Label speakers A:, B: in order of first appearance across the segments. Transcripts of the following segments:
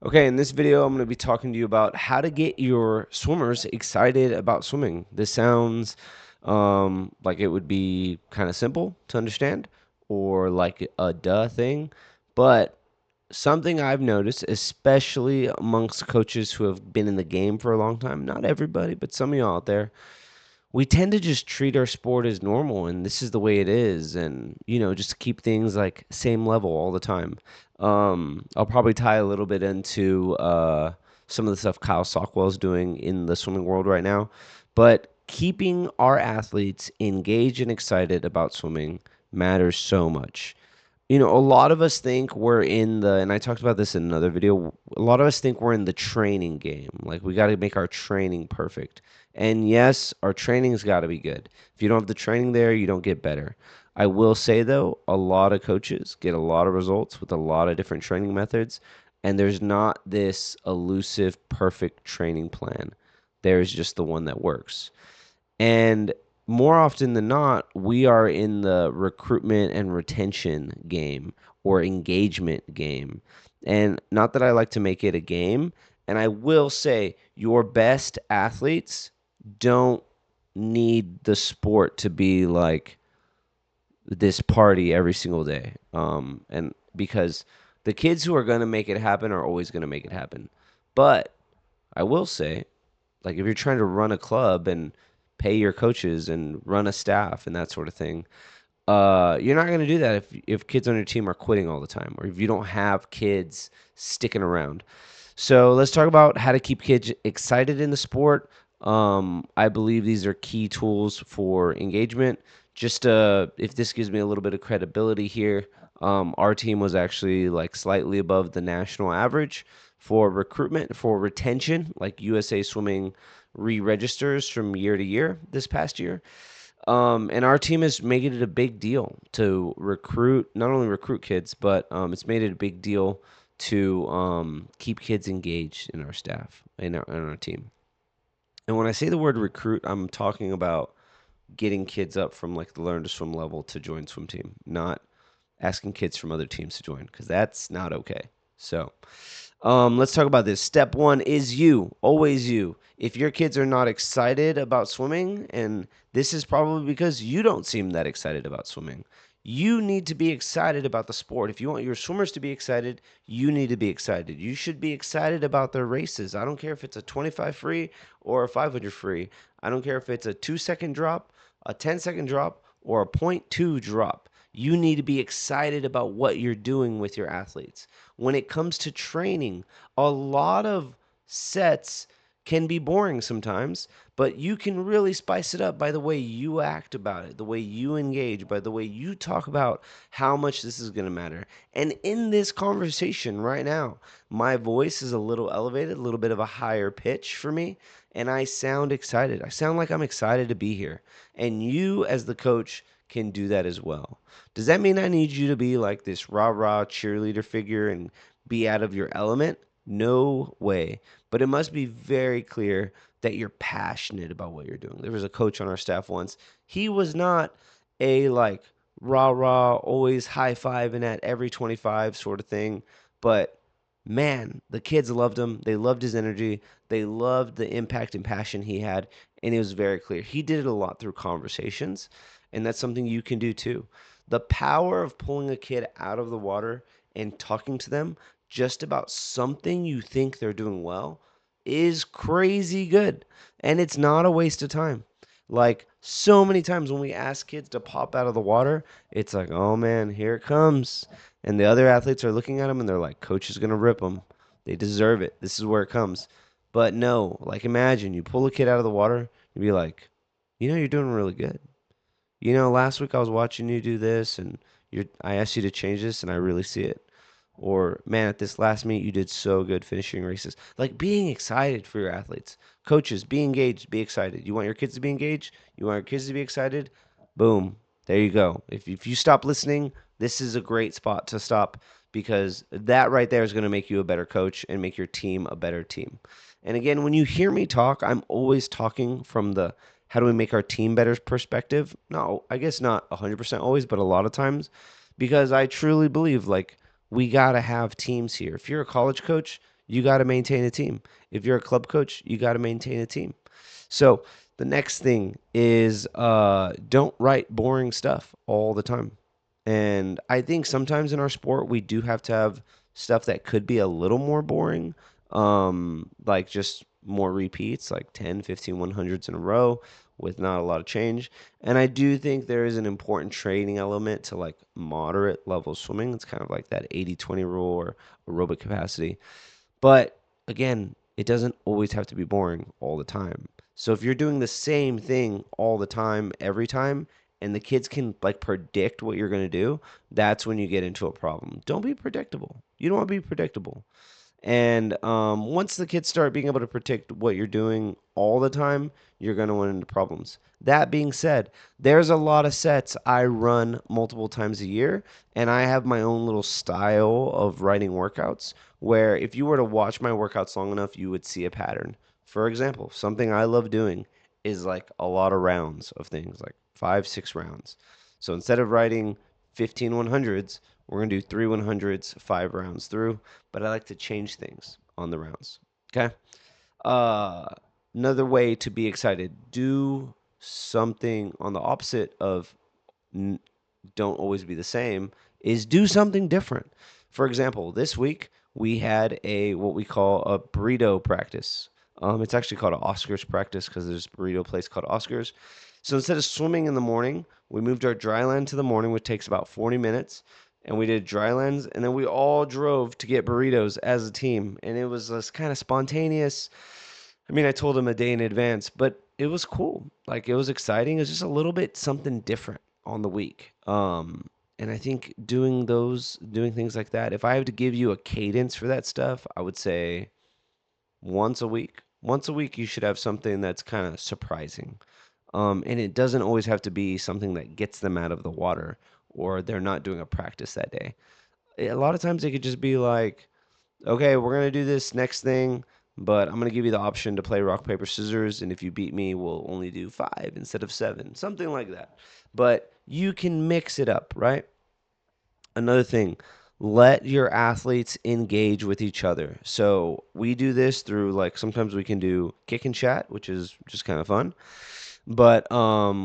A: Okay, in this video, I'm going to be talking to you about how to get your swimmers excited about swimming. This sounds like it would be kind of simple to understand or like a duh thing, but something I've noticed, especially amongst coaches who have been in the game for a long time, not everybody, but some of you out there, we tend to just treat our sport as normal and this is the way it is and just keep things like same level all the time. I'll probably tie a little bit into some of the stuff Kyle Sockwell's doing in the swimming world right now, but keeping our athletes engaged and excited about swimming matters so much. A lot of us think we're in the, and I talked about this in another video, a lot of us think we're in the training game. Like we got to make our training perfect. And yes, our training's got to be good. If you don't have the training there, you don't get better. I will say though, a lot of coaches get a lot of results with a lot of different training methods, and there's not this elusive, perfect training plan. There's just the one that works. And more often than not, we are in the recruitment and retention game or engagement game. And not that I like to make it a game. And I will say, your best athletes don't need the sport to be like this party every single day. And because the kids who are going to make it happen are always going to make it happen. But I will say, like if you're trying to run a club and pay your coaches and run a staff and that sort of thing, you're not going to do that if kids on your team are quitting all the time or if you don't have kids sticking around. So let's talk about how to keep kids excited in the sport. I believe these are key tools for engagement. Just if this gives me a little bit of credibility here, our team was actually like slightly above the national average for recruitment, for retention, like USA Swimming re-registers from year to year this past year. And our team is making it a big deal to recruit, not only recruit kids, but it's made it a big deal to keep kids engaged in our staff, in our team. And when I say the word recruit, I'm talking about getting kids up from like the learn to swim level to join swim team, not asking kids from other teams to join, because that's not okay. So let's talk about this. Step one is you, always you. If your kids are not excited about swimming, and this is probably because you don't seem that excited about swimming, you need to be excited about the sport. If you want your swimmers to be excited, you need to be excited. You should be excited about their races. I don't care if it's a 25 free or a 500 free. I don't care if it's a 2 second drop, a 10 second drop, or a .2 drop. You need to be excited about what you're doing with your athletes. When it comes to training, a lot of sets can be boring sometimes, but you can really spice it up by the way you act about it, the way you engage, by the way you talk about how much this is going to matter. And in this conversation right now, my voice is a little elevated, a little bit of a higher pitch for me, and I sound excited. I sound like I'm excited to be here. And you, as the coach, can do that as well. Does that mean I need you to be like this rah rah cheerleader figure and be out of your element? No way. But it must be very clear that you're passionate about what you're doing. There was a coach on our staff once. He was not a like rah rah, always high fiving at every 25 sort of thing. But man, the kids loved him. They loved his energy. They loved the impact and passion he had. And it was very clear. He did it a lot through conversations. And that's something you can do too. The power of pulling a kid out of the water and talking to them just about something you think they're doing well is crazy good. And it's not a waste of time. Like so many times when we ask kids to pop out of the water, it's like, oh man, here it comes. And the other athletes are looking at them and they're like, coach is going to rip them. They deserve it. This is where it comes. But no, like imagine you pull a kid out of the water and be like, you're doing really good. Last week I was watching you do this and I asked you to change this and I really see it. Or, man, at this last meet, you did so good finishing races. Like being excited for your athletes. Coaches, be engaged, be excited. You want your kids to be engaged? You want your kids to be excited? Boom. There you go. If you stop listening, this is a great spot to stop because that right there is going to make you a better coach and make your team a better team. And again, when you hear me talk, I'm always talking from the how do we make our team better perspective. No, I guess not 100% always, but a lot of times because I truly believe like we got to have teams here. If you're a college coach, you got to maintain a team. If you're a club coach, you got to maintain a team. So the next thing is don't write boring stuff all the time. And I think sometimes in our sport, we do have to have stuff that could be a little more boring, like just more repeats, like 10, 15, 100s in a row with not a lot of change. And I do think there is an important training element to like moderate level swimming. It's kind of like that 80-20 rule or aerobic capacity. But again, it doesn't always have to be boring all the time. So if you're doing the same thing all the time, every time, and the kids can like predict what you're going to do, that's when you get into a problem. Don't be predictable. You don't want to be predictable. And once the kids start being able to predict what you're doing all the time, you're going to run into problems. That being said, there's a lot of sets I run multiple times a year, and I have my own little style of writing workouts where if you were to watch my workouts long enough, you would see a pattern. For example, something I love doing is like a lot of rounds of things, like 5, 6 rounds. So instead of writing 15 100s, we're going to do 3 100s, 5 rounds through, but I like to change things on the rounds. Okay. Uh, Another way to be excited, do something on the opposite of n- don't always be the same, is do something different. For example, this week we had a what we call a burrito practice. It's actually called an Oscars practice because there's a burrito place called Oscars. So instead of swimming in the morning, we moved our dry land to the morning, which takes about 40 minutes. And we did dry lands, and then we all drove to get burritos as a team. And it was this kind of spontaneous. I mean, I told him a day in advance, but it was cool. Like it was exciting. It was just a little bit something different on the week. And I think doing things like that. If I have to give you a cadence for that stuff, I would say once a week. Once a week, you should have something that's kind of surprising. And it doesn't always have to be something that gets them out of the water or they're not doing a practice that day. A lot of times it could just be like, okay, we're gonna do this next thing, but I'm gonna give you the option to play rock, paper, scissors, and if you beat me, we'll only do 5 instead of 7, something like that. But you can mix it up, right? Another thing, let your athletes engage with each other. So we do this through like sometimes we can do kick and chat, which is just kind of fun. But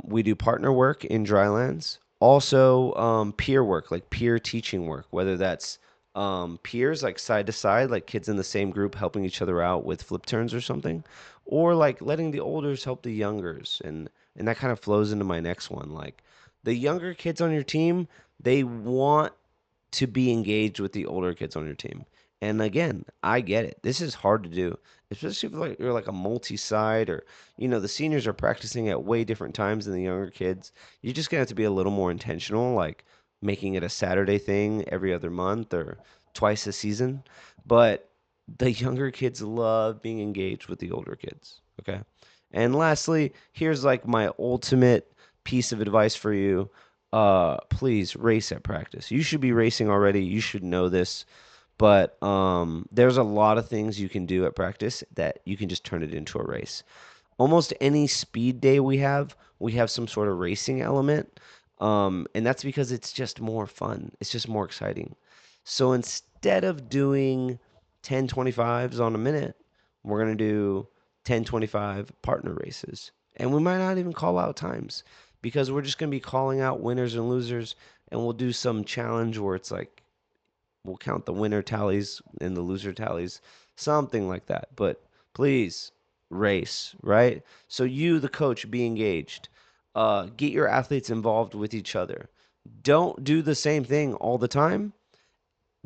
A: we do partner work in drylands. Also, peer work, like peer teaching work, whether that's peers, like side to side, like kids in the same group helping each other out with flip turns or something, or like letting the olders help the youngers, and that kind of flows into my next one. Like the younger kids on your team, they want to be engaged with the older kids on your team. And again, I get it. This is hard to do, especially if like you're like a multi-side or the seniors are practicing at way different times than the younger kids. You're just gonna have to be a little more intentional, like making it a Saturday thing every other month or twice a season. But the younger kids love being engaged with the older kids. Okay. And lastly, here's like my ultimate piece of advice for you. Please race at practice. You should be racing already. You should know this. But there's a lot of things you can do at practice that you can just turn it into a race. Almost any speed day we have some sort of racing element. And that's because it's just more fun. It's just more exciting. So instead of doing 10:25s on a minute, we're going to do 10:25 partner races. And we might not even call out times because we're just going to be calling out winners and losers. And we'll do some challenge where it's like we'll count the winner tallies and the loser tallies, something like that. But please race, right? So you, the coach, be engaged. Get your athletes involved with each other. Don't do the same thing all the time.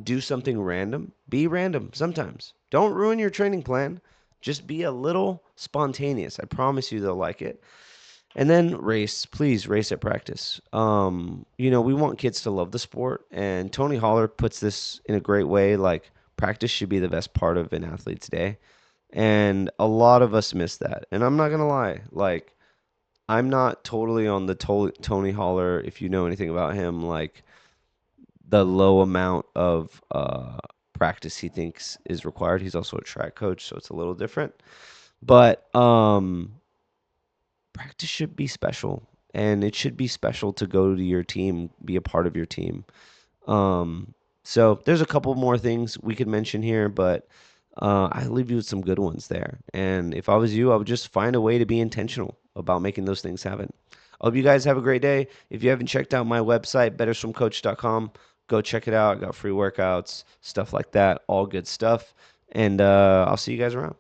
A: Do something random. Be random sometimes. Don't ruin your training plan. Just be a little spontaneous. I promise you they'll like it. And then race, please race at practice. We want kids to love the sport, and Tony Holler puts this in a great way. Like practice should be the best part of an athlete's day, and a lot of us miss that. And I'm not gonna lie, like I'm not totally on the Tony Holler. If you know anything about him, like the low amount of practice he thinks is required. He's also a track coach, so it's a little different. But practice should be special, and it should be special to go to your team, be a part of your team. Um, so there's a couple more things we could mention here, but I leave you with some good ones there. And if I was you, I would just find a way to be intentional about making those things happen. I hope you guys have a great day. If you haven't checked out my website, betterswimcoach.com, go check it out. I got free workouts, stuff like that, all good stuff. And I'll see you guys around.